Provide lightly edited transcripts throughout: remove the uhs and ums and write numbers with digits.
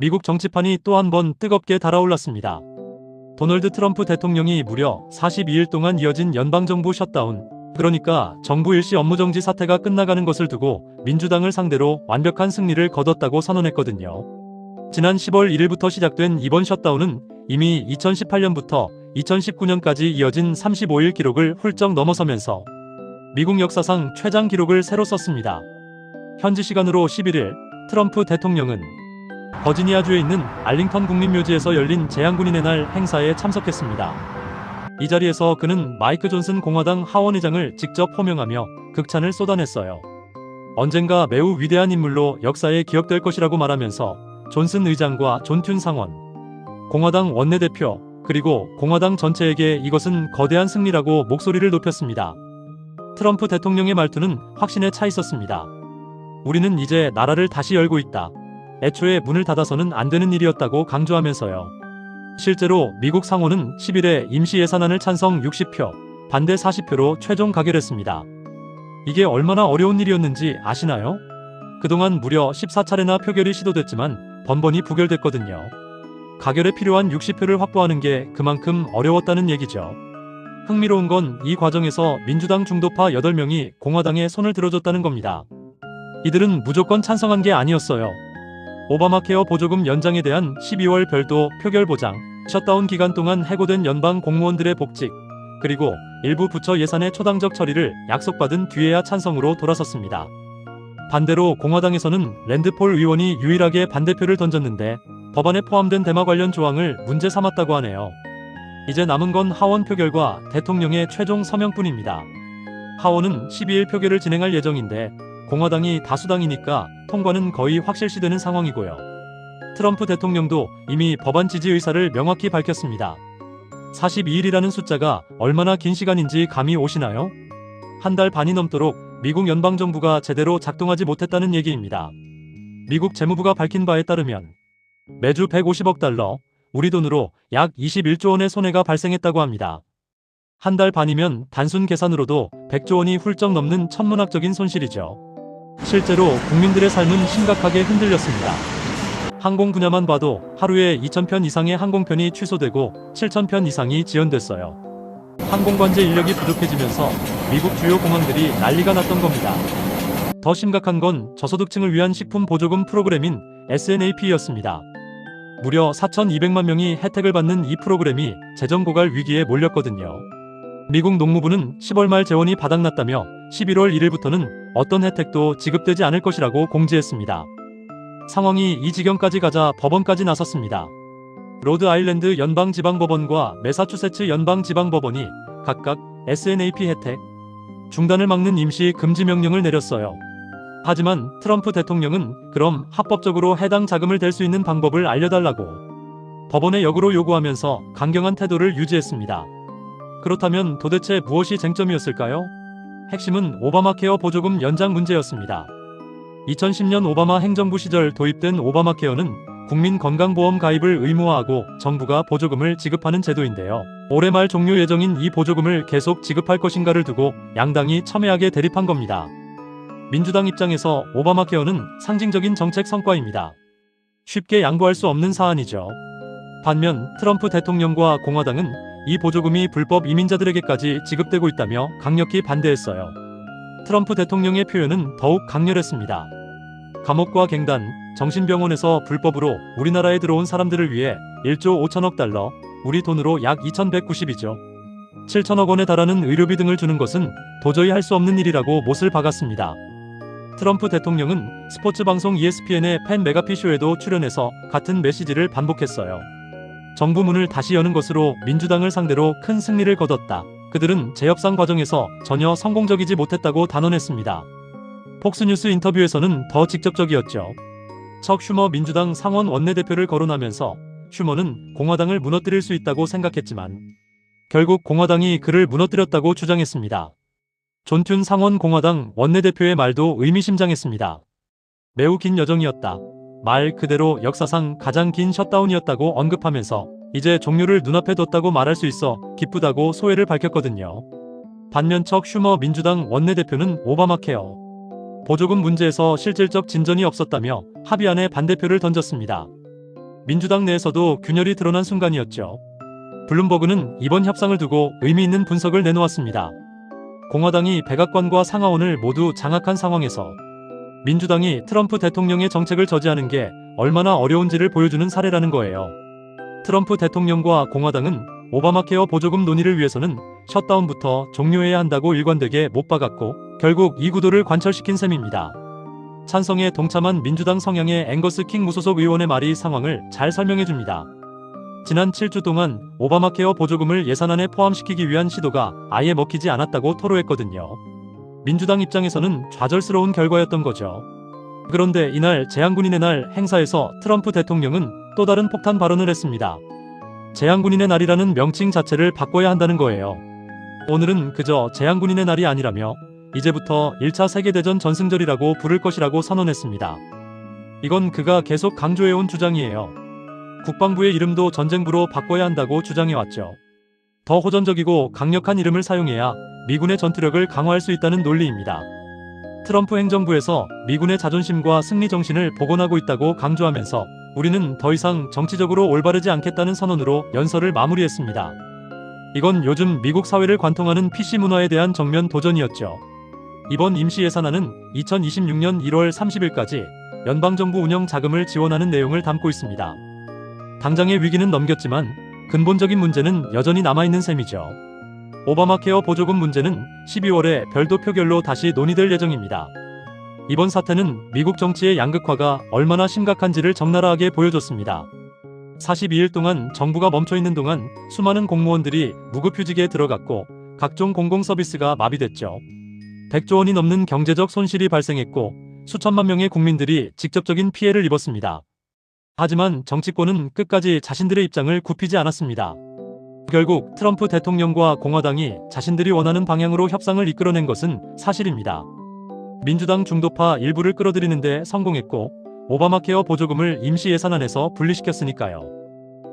미국 정치판이 또 한 번 뜨겁게 달아올랐습니다. 도널드 트럼프 대통령이 무려 42일 동안 이어진 연방정부 셧다운, 그러니까 정부 일시 업무정지 사태가 끝나가는 것을 두고 민주당을 상대로 완벽한 승리를 거뒀다고 선언했거든요. 지난 10월 1일부터 시작된 이번 셧다운은 이미 2018년부터 2019년까지 이어진 35일 기록을 훌쩍 넘어서면서 미국 역사상 최장 기록을 새로 썼습니다. 현지 시간으로 11일 트럼프 대통령은 버지니아주에 있는 알링턴 국립묘지에서 열린 재향군인의 날 행사에 참석했습니다. 이 자리에서 그는 마이크 존슨 공화당 하원의장을 직접 호명하며 극찬을 쏟아냈어요. 언젠가 매우 위대한 인물로 역사에 기억될 것이라고 말하면서 존슨 의장과 존 튠 상원, 공화당 원내대표, 그리고 공화당 전체에게 이것은 거대한 승리라고 목소리를 높였습니다. 트럼프 대통령의 말투는 확신에 차 있었습니다. 우리는 이제 나라를 다시 열고 있다. 애초에 문을 닫아서는 안 되는 일이었다고 강조하면서요. 실제로 미국 상원은 10일에 임시 예산안을 찬성 60표, 반대 40표로 최종 가결했습니다. 이게 얼마나 어려운 일이었는지 아시나요? 그동안 무려 14차례나 표결이 시도됐지만 번번이 부결됐거든요. 가결에 필요한 60표를 확보하는 게 그만큼 어려웠다는 얘기죠. 흥미로운 건 이 과정에서 민주당 중도파 8명이 공화당에 손을 들어줬다는 겁니다. 이들은 무조건 찬성한 게 아니었어요. 오바마 케어 보조금 연장에 대한 12월 별도 표결 보장, 셧다운 기간 동안 해고된 연방 공무원들의 복직, 그리고 일부 부처 예산의 초당적 처리를 약속받은 뒤에야 찬성으로 돌아섰습니다. 반대로 공화당에서는 랜드폴 의원이 유일하게 반대표를 던졌는데 법안에 포함된 대마 관련 조항을 문제 삼았다고 하네요. 이제 남은 건 하원 표결과 대통령의 최종 서명뿐입니다. 하원은 12일 표결을 진행할 예정인데 공화당이 다수당이니까 통과는 거의 확실시되는 상황이고요. 트럼프 대통령도 이미 법안 지지 의사를 명확히 밝혔습니다. 42일이라는 숫자가 얼마나 긴 시간인지 감이 오시나요? 한 달 반이 넘도록 미국 연방정부가 제대로 작동하지 못했다는 얘기입니다. 미국 재무부가 밝힌 바에 따르면 매주 150억 달러, 우리 돈으로 약 21조 원의 손해가 발생했다고 합니다. 한 달 반이면 단순 계산으로도 100조 원이 훌쩍 넘는 천문학적인 손실이죠. 실제로 국민들의 삶은 심각하게 흔들렸습니다. 항공 분야만 봐도 하루에 2,000편 이상의 항공편이 취소되고 7,000편 이상이 지연됐어요. 항공관제 인력이 부족해지면서 미국 주요 공항들이 난리가 났던 겁니다. 더 심각한 건 저소득층을 위한 식품 보조금 프로그램인 SNAP였습니다. 무려 4,200만 명이 혜택을 받는 이 프로그램이 재정 고갈 위기에 몰렸거든요. 미국 농무부는 10월 말 재원이 바닥났다며 11월 1일부터는 어떤 혜택도 지급되지 않을 것이라고 공지했습니다. 상황이 이 지경까지 가자 법원까지 나섰습니다. 로드아일랜드 연방지방법원과 매사추세츠 연방지방법원이 각각 SNAP 혜택 중단을 막는 임시 금지 명령을 내렸어요. 하지만 트럼프 대통령은 그럼 합법적으로 해당 자금을 댈 수 있는 방법을 알려달라고 법원에 역으로 요구하면서 강경한 태도를 유지했습니다. 그렇다면 도대체 무엇이 쟁점이었을까요? 핵심은 오바마 케어 보조금 연장 문제였습니다. 2010년 오바마 행정부 시절 도입된 오바마 케어는 국민 건강보험 가입을 의무화하고 정부가 보조금을 지급하는 제도인데요. 올해 말 종료 예정인 이 보조금을 계속 지급할 것인가를 두고 양당이 첨예하게 대립한 겁니다. 민주당 입장에서 오바마 케어는 상징적인 정책 성과입니다. 쉽게 양보할 수 없는 사안이죠. 반면 트럼프 대통령과 공화당은 이 보조금이 불법 이민자들에게까지 지급되고 있다며 강력히 반대했어요. 트럼프 대통령의 표현은 더욱 강렬했습니다. 감옥과 갱단, 정신병원에서 불법으로 우리나라에 들어온 사람들을 위해 1조 5천억 달러, 우리 돈으로 약 2,192조 7천억 원에 달하는 의료비 등을 주는 것은 도저히 할 수 없는 일이라고 못을 박았습니다. 트럼프 대통령은 스포츠 방송 ESPN의 팬 메가피 쇼에도 출연해서 같은 메시지를 반복했어요. 정부 문을 다시 여는 것으로 민주당을 상대로 큰 승리를 거뒀다. 그들은 재협상 과정에서 전혀 성공적이지 못했다고 단언했습니다. 폭스뉴스 인터뷰에서는 더 직접적이었죠. 척 슈머 민주당 상원 원내대표를 거론하면서 슈머는 공화당을 무너뜨릴 수 있다고 생각했지만 결국 공화당이 그를 무너뜨렸다고 주장했습니다. 존 튠 상원 공화당 원내대표의 말도 의미심장했습니다. 매우 긴 여정이었다. 말 그대로 역사상 가장 긴 셧다운이었다고 언급하면서 이제 종료를 눈앞에 뒀다고 말할 수 있어 기쁘다고 소회를 밝혔거든요. 반면 척 슈머 민주당 원내대표는 오바마 케어 보조금 문제에서 실질적 진전이 없었다며 합의안에 반대표를 던졌습니다. 민주당 내에서도 균열이 드러난 순간이었죠. 블룸버그는 이번 협상을 두고 의미 있는 분석을 내놓았습니다. 공화당이 백악관과 상하원을 모두 장악한 상황에서 민주당이 트럼프 대통령의 정책을 저지하는 게 얼마나 어려운지를 보여주는 사례라는 거예요. 트럼프 대통령과 공화당은 오바마 케어 보조금 논의를 위해서는 셧다운부터 종료해야 한다고 일관되게 못 박았고 결국 이 구도를 관철시킨 셈입니다. 찬성에 동참한 민주당 성향의 앵거스 킹 무소속 의원의 말이 상황을 잘 설명해줍니다. 지난 7주 동안 오바마 케어 보조금을 예산안에 포함시키기 위한 시도가 아예 먹히지 않았다고 토로했거든요. 민주당 입장에서는 좌절스러운 결과였던 거죠. 그런데 이날 재향군인의 날 행사에서 트럼프 대통령은 또 다른 폭탄 발언을 했습니다. 재향군인의 날이라는 명칭 자체를 바꿔야 한다는 거예요. 오늘은 그저 재향군인의 날이 아니라며 이제부터 1차 세계대전 전승절이라고 부를 것이라고 선언했습니다. 이건 그가 계속 강조해온 주장이에요. 국방부의 이름도 전쟁부로 바꿔야 한다고 주장해왔죠. 더 호전적이고 강력한 이름을 사용해야 미군의 전투력을 강화할 수 있다는 논리입니다. 트럼프 행정부에서 미군의 자존심과 승리 정신을 복원하고 있다고 강조하면서 우리는 더 이상 정치적으로 올바르지 않겠다는 선언으로 연설을 마무리했습니다. 이건 요즘 미국 사회를 관통하는 PC 문화에 대한 정면 도전이었죠. 이번 임시 예산안은 2026년 1월 30일까지 연방정부 운영 자금을 지원하는 내용을 담고 있습니다. 당장의 위기는 넘겼지만 근본적인 문제는 여전히 남아있는 셈이죠. 오바마 케어 보조금 문제는 12월에 별도 표결로 다시 논의될 예정입니다. 이번 사태는 미국 정치의 양극화가 얼마나 심각한지를 적나라하게 보여줬습니다. 42일 동안 정부가 멈춰있는 동안 수많은 공무원들이 무급휴직에 들어갔고 각종 공공서비스가 마비됐죠. 100조 원이 넘는 경제적 손실이 발생했고 수천만 명의 국민들이 직접적인 피해를 입었습니다. 하지만 정치권은 끝까지 자신들의 입장을 굽히지 않았습니다. 결국 트럼프 대통령과 공화당이 자신들이 원하는 방향으로 협상을 이끌어낸 것은 사실입니다. 민주당 중도파 일부를 끌어들이는데 성공했고 오바마 케어 보조금을 임시 예산안에서 분리시켰으니까요.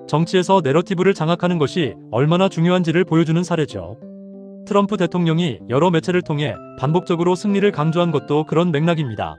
정치에서 내러티브를 장악하는 것이 얼마나 중요한지를 보여주는 사례죠. 트럼프 대통령이 여러 매체를 통해 반복적으로 승리를 강조한 것도 그런 맥락입니다.